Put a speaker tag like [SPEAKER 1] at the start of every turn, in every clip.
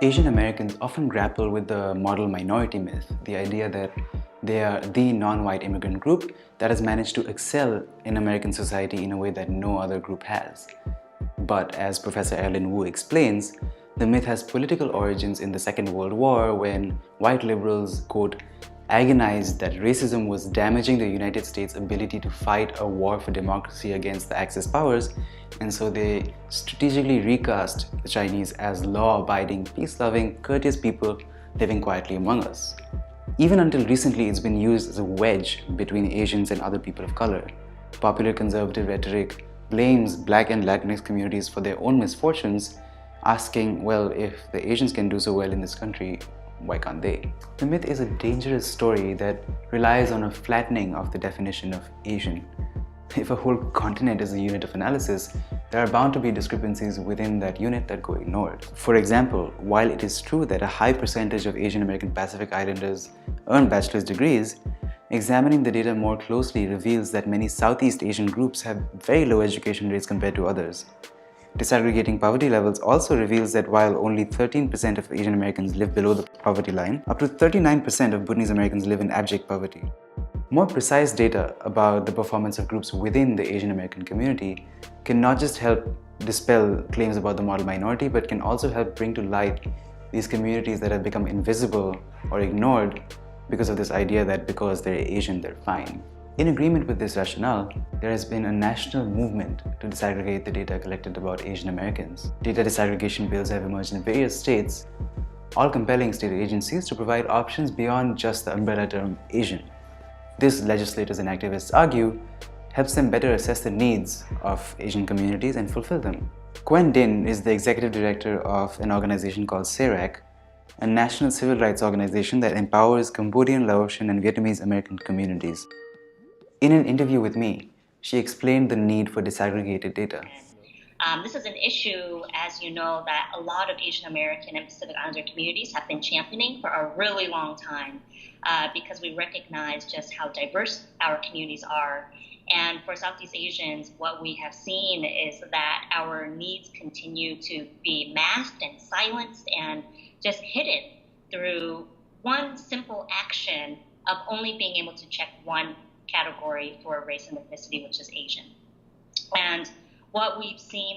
[SPEAKER 1] Asian Americans often grapple with the model minority myth, the idea that they are the non-white immigrant group that has managed to excel in American society in a way that no other group has. But as Professor Erin Wu explains, the myth has political origins in the Second World War when white liberals, quote, agonized that racism was damaging the United States' ability to fight a war for democracy against the Axis powers, and so they strategically recast the Chinese as law-abiding, peace-loving, courteous people living quietly among us. Even until recently, it's been used as a wedge between Asians and other people of color. Popular conservative rhetoric blames Black and Latinx communities for their own misfortunes, asking, well, if the Asians can do so well in this country, why can't they? The myth is a dangerous story that relies on a flattening of the definition of Asian. If a whole continent is a unit of analysis, there are bound to be discrepancies within that unit that go ignored. For example, while it is true that a high percentage of Asian American Pacific Islanders earn bachelor's degrees, examining the data more closely reveals that many Southeast Asian groups have very low education rates compared to others. Disaggregating poverty levels also reveals that while only 13% of Asian Americans live below the poverty line, up to 39% of Bhutanese Americans live in abject poverty. More precise data about the performance of groups within the Asian American community can not just help dispel claims about the model minority, but can also help bring to light these communities that have become invisible or ignored because of this idea that because they're Asian, they're fine. In agreement with this rationale, there has been a national movement to disaggregate the data collected about Asian Americans. Data disaggregation bills have emerged in various states, all compelling state agencies to provide options beyond just the umbrella term Asian. This, legislators and activists argue, helps them better assess the needs of Asian communities and fulfill them. Quen Din is the executive director of an organization called CERAC, a national civil rights organization that empowers Cambodian, Laotian, and Vietnamese American communities. In an interview with me, she explained the need for disaggregated data.
[SPEAKER 2] This is an issue, as you know, that a lot of Asian American and Pacific Islander communities have been championing for a really long time because we recognize just how diverse our communities are. And for Southeast Asians, what we have seen is that our needs continue to be masked and silenced and just hidden through one simple action of only being able to check one category for race and ethnicity, which is Asian. And what we've seen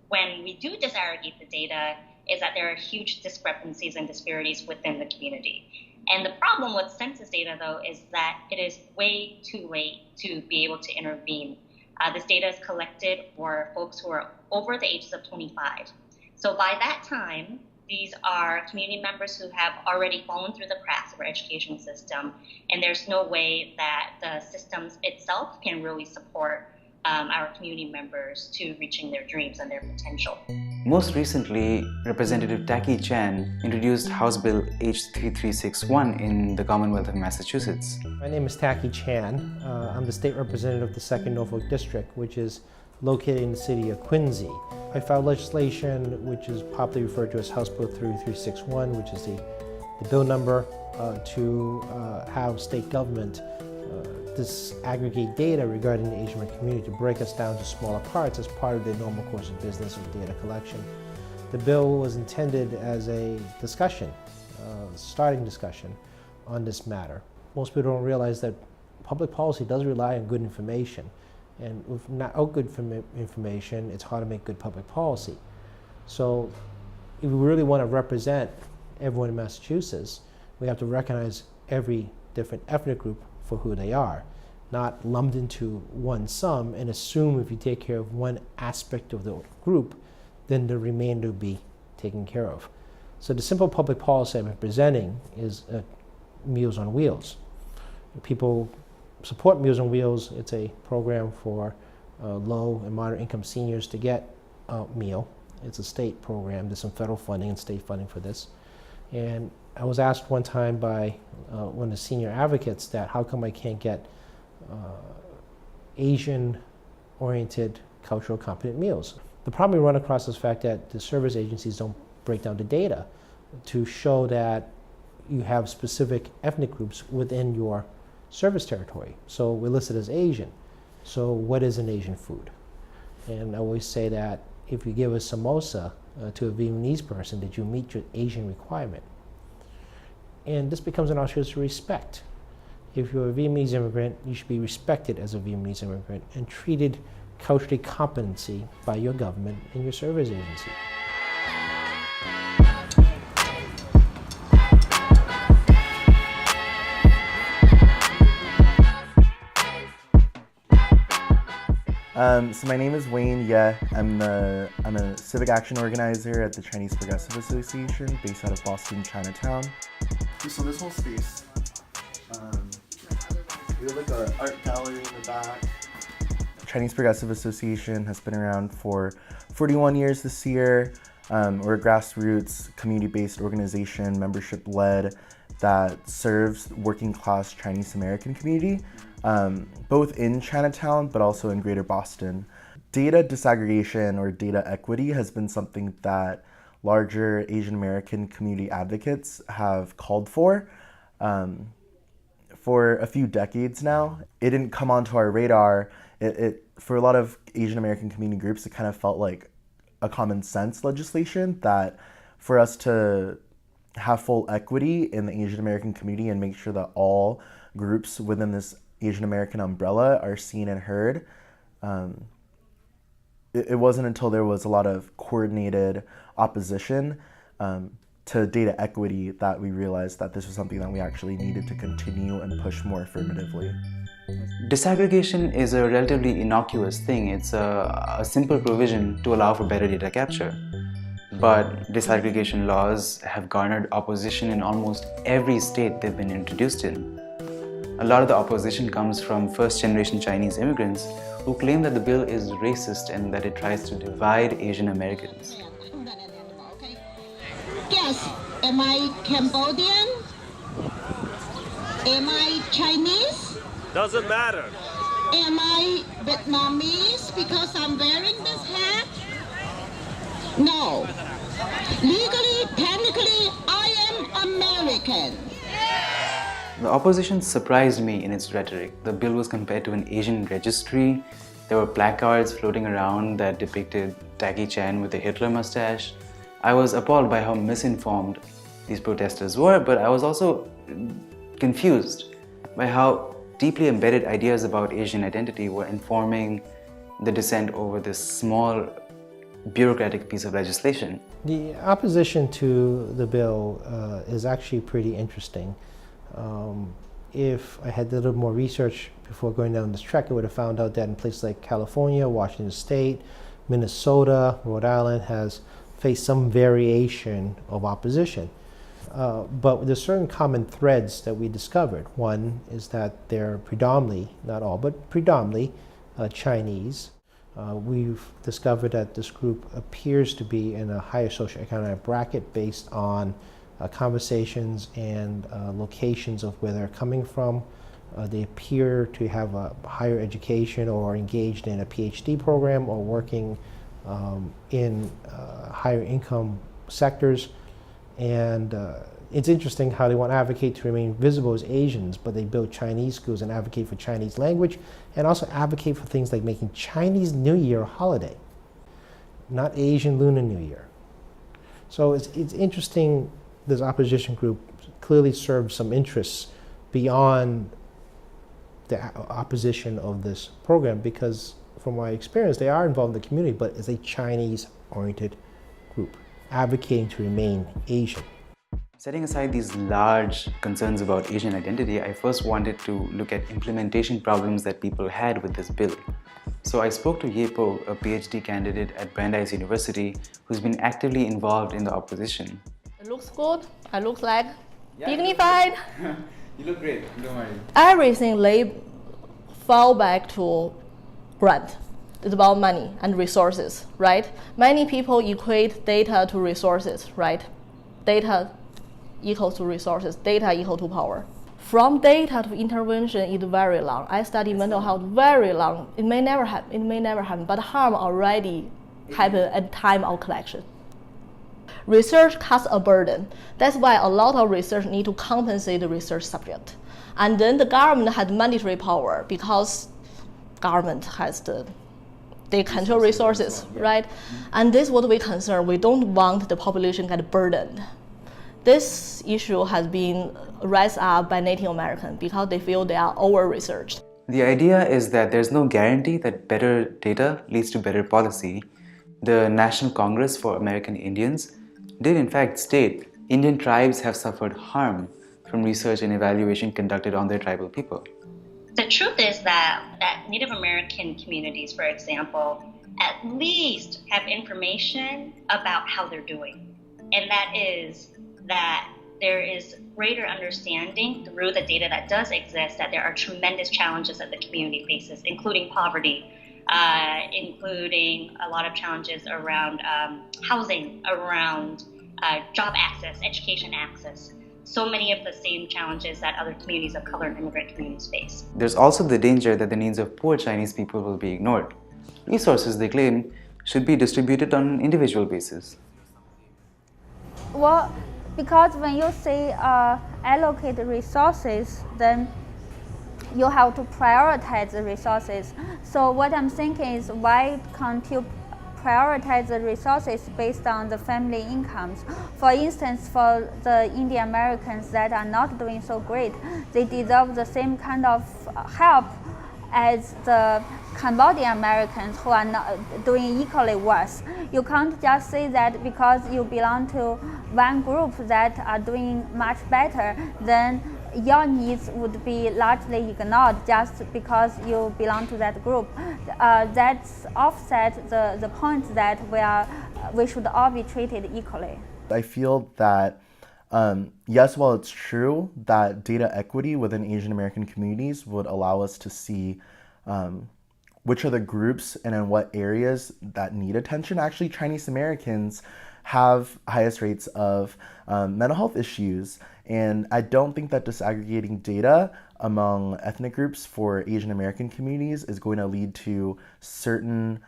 [SPEAKER 2] when we do disaggregate the data is that there are huge discrepancies and disparities within the community. And the problem with census data, though, is that it is way too late to be able to intervene. This data is collected for folks who are over the ages of 25. So by that time, these are community members who have already fallen through the cracks of our education system, and there's no way that the systems itself can really support our community members to reaching their dreams and their potential.
[SPEAKER 1] Most recently, Representative Tacky Chan introduced House Bill H3361 in the Commonwealth of Massachusetts.
[SPEAKER 3] My name is Tacky Chan. I'm the state representative of the 2nd Norfolk District, which is located in the city of Quincy. I filed legislation which is popularly referred to as House Bill 3361, which is the bill number to have state government disaggregate data regarding the Asian American community, to break us down to smaller parts as part of the normal course of business of data collection. The bill was intended as a discussion, starting discussion on this matter. Most people don't realize that public policy does rely on good information. And with not good information, it's hard to make good public policy. So if we really want to represent everyone in Massachusetts, we have to recognize every different ethnic group for who they are, not lumped into one sum and assume if you take care of one aspect of the group, then the remainder will be taken care of. So the simple public policy I'm presenting is Meals on Wheels. People support Meals on Wheels. It's a program for low and moderate income seniors to get a meal. It's a state program. There's some federal funding and state funding for this. And I was asked one time by one of the senior advocates that how come I can't get Asian-oriented cultural competent meals. The problem we run across is the fact that the service agencies don't break down the data to show that you have specific ethnic groups within your service territory. So we're listed as Asian. So what is an Asian food? And I always say that if you give a samosa to a Vietnamese person, did you meet your Asian requirement? And this becomes an issue of respect. If you're a Vietnamese immigrant, you should be respected as a Vietnamese immigrant and treated culturally competency by your government and your service agency.
[SPEAKER 4] So my name is Wayne Ye. I'm a civic action organizer at the Chinese Progressive Association based out of Boston, Chinatown. So this whole space, we have like an art gallery in the back. Chinese Progressive Association has been around for 41 years this year. We're a grassroots, community-based organization, membership-led, that serves working class Chinese American community, both in Chinatown but also in Greater Boston. Data disaggregation or data equity has been something that larger Asian American community advocates have called for a few decades now. It didn't come onto our radar. For a lot of Asian American community groups, it kind of felt like a common sense legislation that for us to have full equity in the Asian American community and make sure that all groups within this Asian American umbrella are seen and heard. It wasn't until there was a lot of coordinated opposition to data equity that we realized that this was something that we actually needed to continue and push more affirmatively.
[SPEAKER 1] Disaggregation is a relatively innocuous thing. It's a simple provision to allow for better data capture. But disaggregation laws have garnered opposition in almost every state they've been introduced in. A lot of the opposition comes from first-generation Chinese immigrants who claim that the bill is racist and that it tries to divide Asian Americans.
[SPEAKER 5] Yes, am I Cambodian? Am I Chinese?
[SPEAKER 6] Doesn't matter.
[SPEAKER 5] Am I Vietnamese because I'm wearing this hat? No. Legally, technically, I am American.
[SPEAKER 1] The opposition surprised me in its rhetoric. The bill was compared to an Asian registry. There were placards floating around that depicted Jackie Chan with a Hitler mustache. I was appalled by how misinformed these protesters were, but I was also confused by how deeply embedded ideas about Asian identity were informing the dissent over this small bureaucratic piece of legislation.
[SPEAKER 3] The opposition to the bill is actually pretty interesting. If I had a little more research before going down this track, I would have found out that in places like California, Washington State, Minnesota, Rhode Island has faced some variation of opposition. But there's certain common threads that we discovered. One is that they're predominantly, not all, but predominantly Chinese. We've discovered that this group appears to be in a higher socioeconomic bracket based on conversations and locations of where they're coming from. They appear to have a higher education or engaged in a PhD program or working in higher income sectors. And it's interesting how they want to advocate to remain visible as Asians, but they build Chinese schools and advocate for Chinese language and also advocate for things like making Chinese New Year a holiday, not Asian Lunar New Year. So it's interesting. This opposition group clearly serves some interests beyond the opposition of this program because from my experience, they are involved in the community, but it's a Chinese-oriented group advocating to remain Asian.
[SPEAKER 1] Setting aside these large concerns about Asian identity, I first wanted to look at implementation problems that people had with this bill. So I spoke to Ye Po, a PhD candidate at Brandeis University, who's been actively involved in the opposition.
[SPEAKER 7] It looks good. I look like dignified.
[SPEAKER 1] You look great, don't worry.
[SPEAKER 7] Everything fall back to grant. It's about money and resources, right? Many people equate data to resources, right? Data equals to resources, data equal to power. From data to intervention is very long. I study mental health very long. It may never happen, but harm already happened at time of collection. Research casts a burden. That's why a lot of research need to compensate the research subject. And then the government has mandatory power because government has the they control resources, right? And this is what we concern. We don't want the population get burdened. This issue has been raised up by Native Americans because they feel they are over-researched.
[SPEAKER 1] The idea is that there's no guarantee that better data leads to better policy. The National Congress for American Indians did in fact state Indian tribes have suffered harm from research and evaluation conducted on their tribal people.
[SPEAKER 2] The truth is that Native American communities, for example, at least have information about how they're doing. And that is that there is greater understanding through the data that does exist that there are tremendous challenges that the community faces, including poverty, including a lot of challenges around housing, around job access, education access. So many of the same challenges that other communities of color and immigrant communities face.
[SPEAKER 1] There's also the danger that the needs of poor Chinese people will be ignored. Resources, they claim, should be distributed on an individual basis.
[SPEAKER 6] Well, because when you say allocate resources, then you have to prioritize the resources. So what I'm thinking is, why can't you prioritize the resources based on the family incomes? For instance, for the Indian Americans that are not doing so great, they deserve the same kind of help as the Cambodian Americans who are not doing equally worse. You can't just say that because you belong to one group that are doing much better, then your needs would be largely ignored just because you belong to that group. That's offset the point that we should all be treated equally.
[SPEAKER 4] I feel that yes, while it's true that data equity within Asian American communities would allow us to see which are the groups and in what areas that need attention. Actually, Chinese Americans have highest rates of mental health issues, and I don't think that disaggregating data among ethnic groups for Asian American communities is going to lead to certain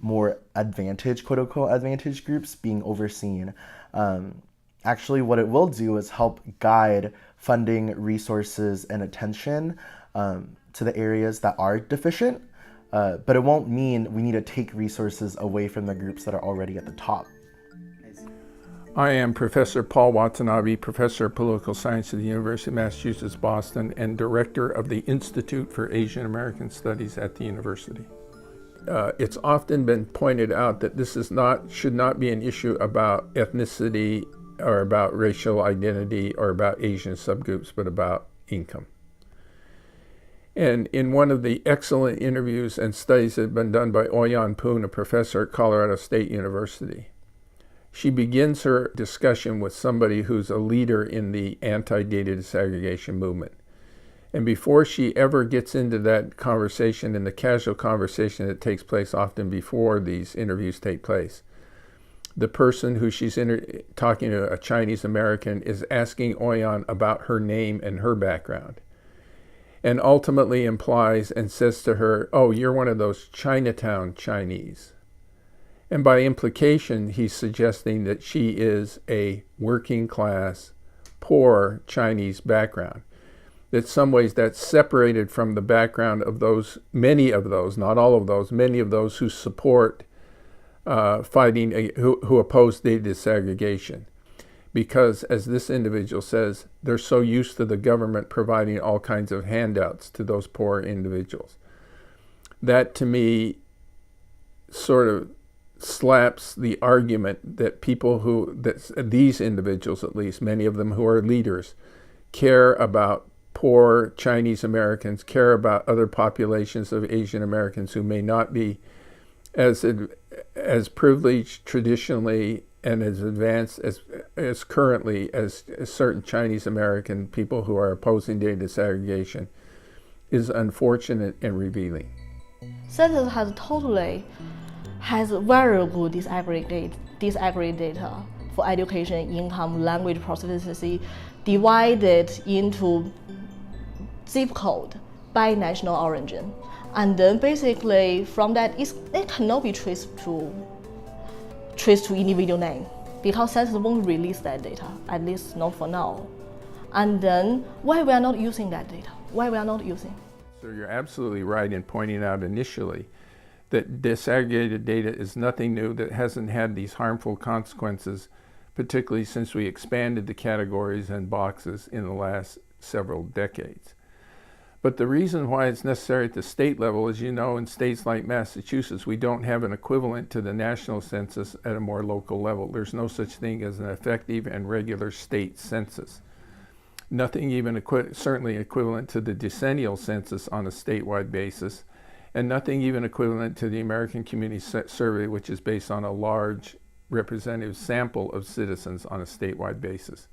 [SPEAKER 4] more advantaged, quote-unquote advantaged groups being overseen. Actually, what it will do is help guide funding, resources, and attention to the areas that are deficient, but it won't mean we need to take resources away from the groups that are already at the top.
[SPEAKER 8] I am Professor Paul Watanabe, Professor of Political Science at the University of Massachusetts, Boston, and Director of the Institute for Asian American Studies at the university. It's often been pointed out that this should not be an issue about ethnicity or about racial identity or about Asian subgroups, but about income. And in one of the excellent interviews and studies that have been done by Oyan Poon, a professor at Colorado State University, she begins her discussion with somebody who's a leader in the anti-data disaggregation movement. And before she ever gets into that conversation, in the casual conversation that takes place often before these interviews take place, the person who she's talking to, a Chinese American, is asking Oyan about her name and her background, and ultimately implies and says to her, "Oh, you're one of those Chinatown Chinese." And by implication, he's suggesting that she is a working class, poor Chinese background. That some ways that's separated from the background of those, many of those, not all of those, many of those who support who oppose data disaggregation. Because, as this individual says, they're so used to the government providing all kinds of handouts to those poor individuals. That, to me, sort of slaps the argument that these individuals, at least, many of them who are leaders, care about poor Chinese Americans, care about other populations of Asian Americans who may not be as privileged traditionally and as advanced as currently as certain Chinese American people who are opposing data disaggregation, is unfortunate and revealing.
[SPEAKER 7] Census has very good disaggregate data for education, income, language proficiency, divided into zip code by national origin. And then basically from that, it cannot be traced to individual name, because census won't release that data, at least not for now. And then why we are not using that data? Why we are not using?
[SPEAKER 8] So you're absolutely right in pointing out initially that disaggregated data is nothing new, that hasn't had these harmful consequences, particularly since we expanded the categories and boxes in the last several decades. But the reason why it's necessary at the state level, as you know, in states like Massachusetts, we don't have an equivalent to the national census at a more local level. There's no such thing as an effective and regular state census. Nothing even certainly equivalent to the decennial census on a statewide basis, and nothing even equivalent to the American Community Survey, which is based on a large representative sample of citizens on a statewide basis.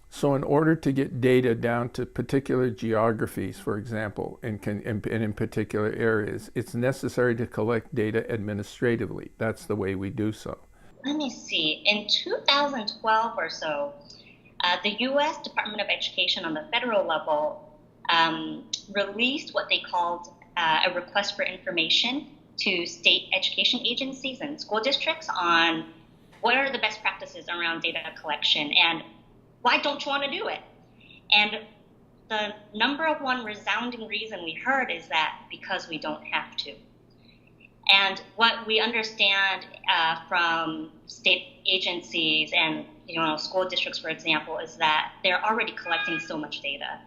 [SPEAKER 8] So in order to get data down to particular geographies, for example, and in particular areas, it's necessary to collect data administratively. That's the way we do so.
[SPEAKER 2] Let me see. In 2012 or so, the U.S. Department of Education on the federal level released what they called a request for information to state education agencies and school districts on what are the best practices around data collection and why don't you want to do it? And the number one resounding reason we heard is that because we don't have to. And what we understand from state agencies and school districts, for example, is that they're already collecting so much data.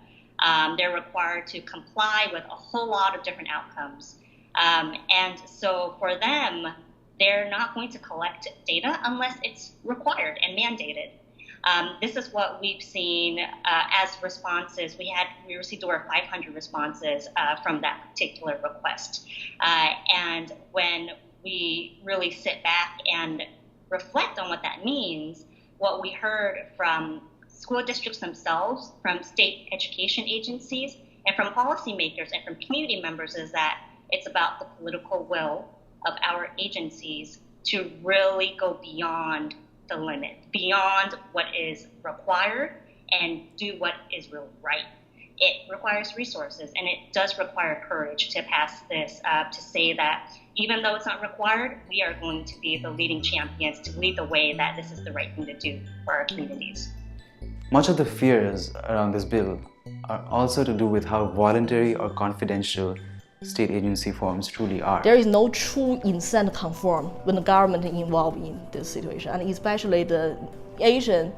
[SPEAKER 2] They're required to comply with a whole lot of different outcomes. And so for them, they're not going to collect data unless it's required and mandated. This is what we've seen as responses. We received over 500 responses from that particular request. And when we really sit back and reflect on what that means, what we heard from school districts themselves, from state education agencies, and from policymakers and from community members is that it's about the political will of our agencies to really go beyond the limit, beyond what is required, and do what is really right. It requires resources, and it does require courage to pass this, to say that even though it's not required, we are going to be the leading champions to lead the way that this is the right thing to do for our communities.
[SPEAKER 1] Much of the fears around this bill are also to do with how voluntary or confidential state agency forms truly are.
[SPEAKER 7] There is no true incent conform when the government is involved in this situation, and especially the Asian,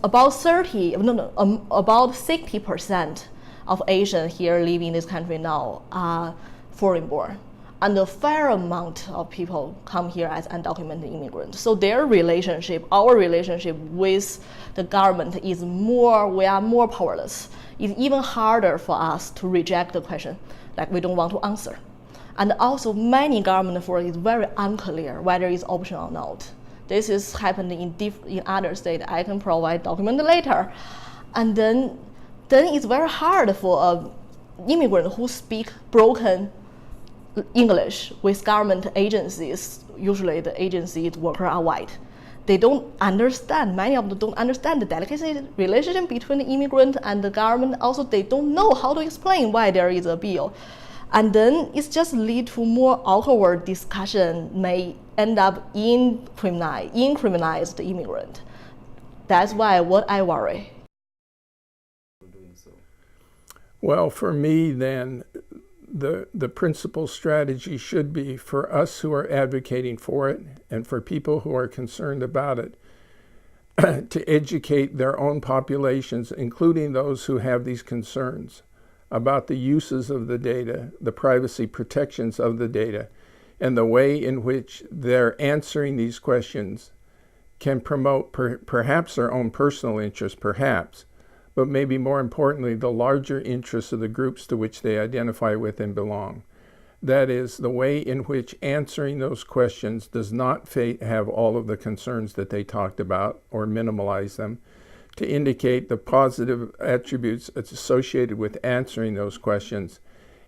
[SPEAKER 7] about 60% of Asians here living in this country now are foreign born. And a fair amount of people come here as undocumented immigrants. So their relationship, our relationship with the government is we are more powerless. It's even harder for us to reject the question, like we don't want to answer. And also many government force is very unclear whether it's optional or not. This is happening in other states. I can provide document later. And then it's very hard for an immigrant who speak broken English with government agencies. Usually the agency's workers are white. They don't understand, many of them don't understand the delicate relationship between the immigrant and the government. Also, they don't know how to explain why there is a bill. And then it's just lead to more awkward discussion, may end up incriminalize the immigrant. That's why what I worry.
[SPEAKER 8] Well, for me then, the principal strategy should be for us who are advocating for it and for people who are concerned about it to educate their own populations, including those who have these concerns, about the uses of the data, the privacy protections of the data, and the way in which they're answering these questions can promote perhaps their own personal interests, perhaps, but maybe more importantly, the larger interests of the groups to which they identify with and belong. That is, the way in which answering those questions does not have all of the concerns that they talked about or minimalize them, to indicate the positive attributes associated with answering those questions,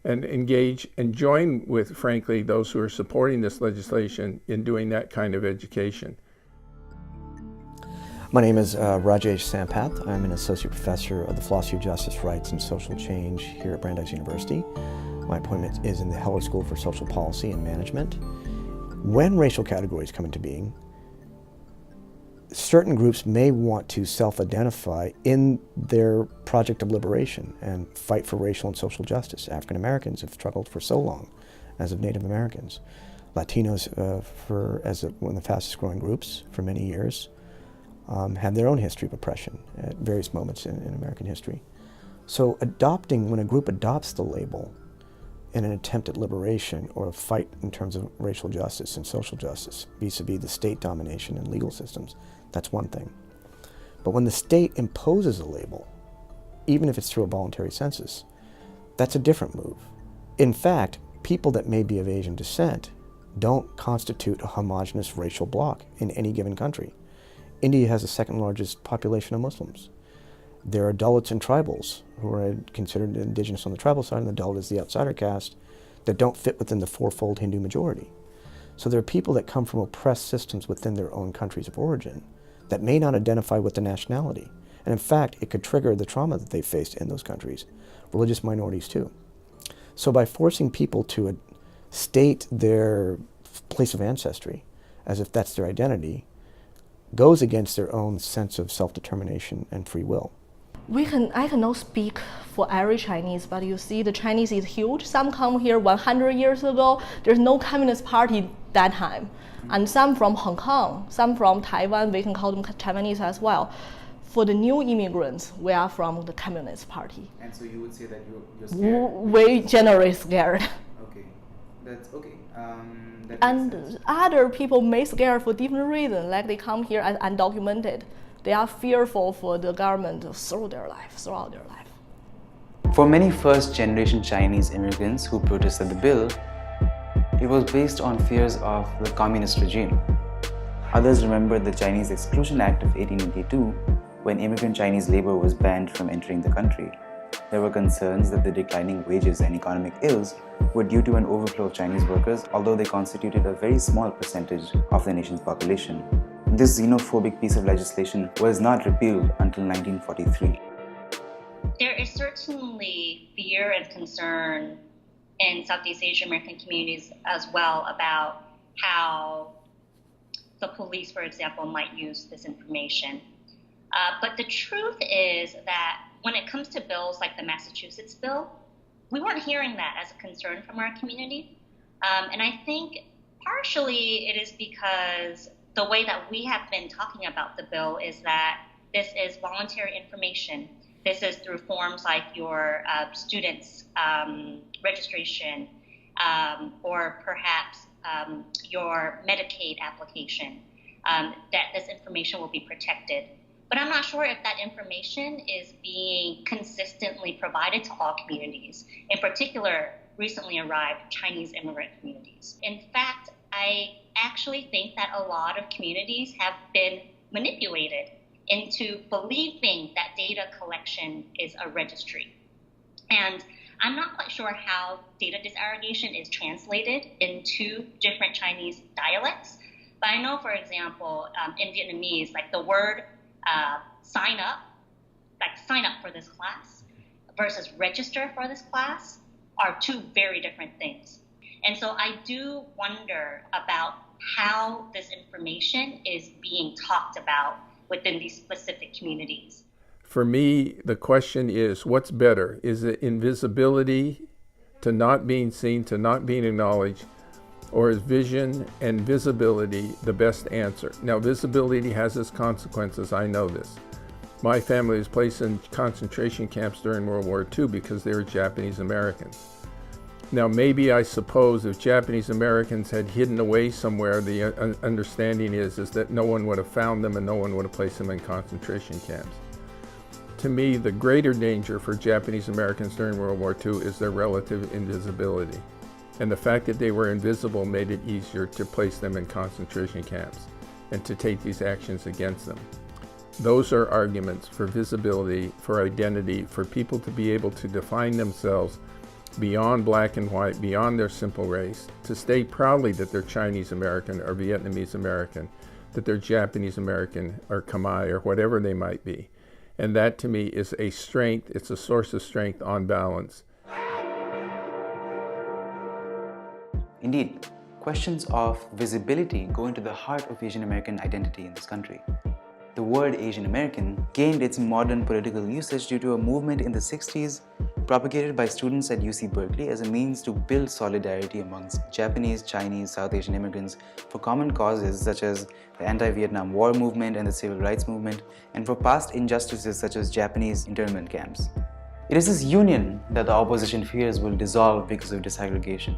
[SPEAKER 8] and engage and join with, frankly, those who are supporting this legislation in doing that kind of education.
[SPEAKER 9] My name is Rajesh Sampath. I'm an associate professor of the philosophy of justice, rights, and social change here at Brandeis University. My appointment is in the Heller School for Social Policy and Management. When racial categories come into being, certain groups may want to self-identify in their project of liberation and fight for racial and social justice. African Americans have struggled for so long as of Native Americans. Latinos, one of the fastest growing groups for many years, had their own history of oppression at various moments in American history. So when a group adopts the label in an attempt at liberation or a fight in terms of racial justice and social justice, vis-a-vis the state domination and legal systems, that's one thing. But when the state imposes a label, even if it's through a voluntary census, that's a different move. In fact, people that may be of Asian descent don't constitute a homogeneous racial bloc in any given country. India has the second largest population of Muslims. There are Dalits and tribals who are considered indigenous on the tribal side, and the Dalit is the outsider caste that don't fit within the fourfold Hindu majority. So there are people that come from oppressed systems within their own countries of origin that may not identify with the nationality. And in fact, it could trigger the trauma that they faced in those countries. Religious minorities too. So by forcing people to state their place of ancestry as if that's their identity, goes against their own sense of self-determination and free will.
[SPEAKER 7] I cannot speak for every Chinese, but you see the Chinese is huge. Some come here 100 years ago. There's no Communist Party that time. And some from Hong Kong, some from Taiwan, we can call them Taiwanese as well. For the new immigrants, we are from the Communist Party.
[SPEAKER 1] And so you would say that you're scared?
[SPEAKER 7] We're generally scared.
[SPEAKER 1] Okay, that's okay.
[SPEAKER 7] And other people may scare for different reasons, like they come here as undocumented. They are fearful for the government to throw out their life.
[SPEAKER 1] For many first-generation Chinese immigrants who protested the bill, it was based on fears of the communist regime. Others remember the Chinese Exclusion Act of 1882, when immigrant Chinese labor was banned from entering the country. There were concerns that the declining wages and economic ills were due to an overflow of Chinese workers, although they constituted a very small percentage of the nation's population. This xenophobic piece of legislation was not repealed until 1943.
[SPEAKER 2] There is certainly fear and concern in Southeast Asian American communities as well about how the police, for example, might use this information. But the truth is that when it comes to bills like the Massachusetts bill, we weren't hearing that as a concern from our community. And I think partially it is because the way that we have been talking about the bill is that this is voluntary information. This is through forms like your students' registration or perhaps your Medicaid application, that this information will be protected. But I'm not sure if that information is being consistently provided to all communities, in particular, recently arrived Chinese immigrant communities. In fact, I actually think that a lot of communities have been manipulated into believing that data collection is a registry. And I'm not quite sure how data disaggregation is translated into different Chinese dialects. But I know, for example, in Vietnamese, like the word sign up for this class versus register for this class are two very different things. And so I do wonder about how this information is being talked about within these specific communities.
[SPEAKER 8] For me, the question is, what's better? Is it invisibility to not being seen, to not being acknowledged, or is vision and visibility the best answer? Now, visibility has its consequences, I know this. My family was placed in concentration camps during World War II because they were Japanese Americans. Now, maybe I suppose if Japanese Americans had hidden away somewhere, the understanding is that no one would have found them and no one would have placed them in concentration camps. To me, the greater danger for Japanese Americans during World War II is their relative invisibility. And the fact that they were invisible made it easier to place them in concentration camps and to take these actions against them. Those are arguments for visibility, for identity, for people to be able to define themselves beyond black and white, beyond their simple race, to state proudly that they're Chinese American or Vietnamese American, that they're Japanese American or Khmer or whatever they might be. And that to me is a strength, it's a source of strength on balance.
[SPEAKER 1] Indeed, questions of visibility go into the heart of Asian American identity in this country. The word Asian American gained its modern political usage due to a movement in the 60s propagated by students at UC Berkeley as a means to build solidarity amongst Japanese, Chinese, South Asian immigrants for common causes such as the anti-Vietnam War movement and the civil rights movement, and for past injustices such as Japanese internment camps. It is this union that the opposition fears will dissolve because of disaggregation.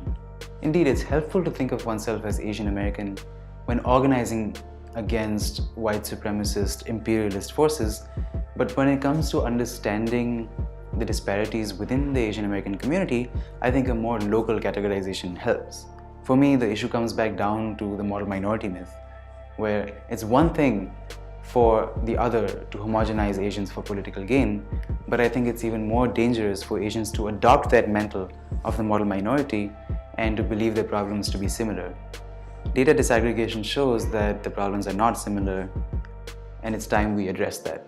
[SPEAKER 1] Indeed, it's helpful to think of oneself as Asian American when organizing against white supremacist imperialist forces, but when it comes to understanding the disparities within the Asian American community, I think a more local categorization helps. For me, the issue comes back down to the model minority myth, where it's one thing for the other to homogenize Asians for political gain, but I think it's even more dangerous for Asians to adopt that mantle of the model minority and to believe their problems to be similar. Data disaggregation shows that the problems are not similar, and it's time we address that.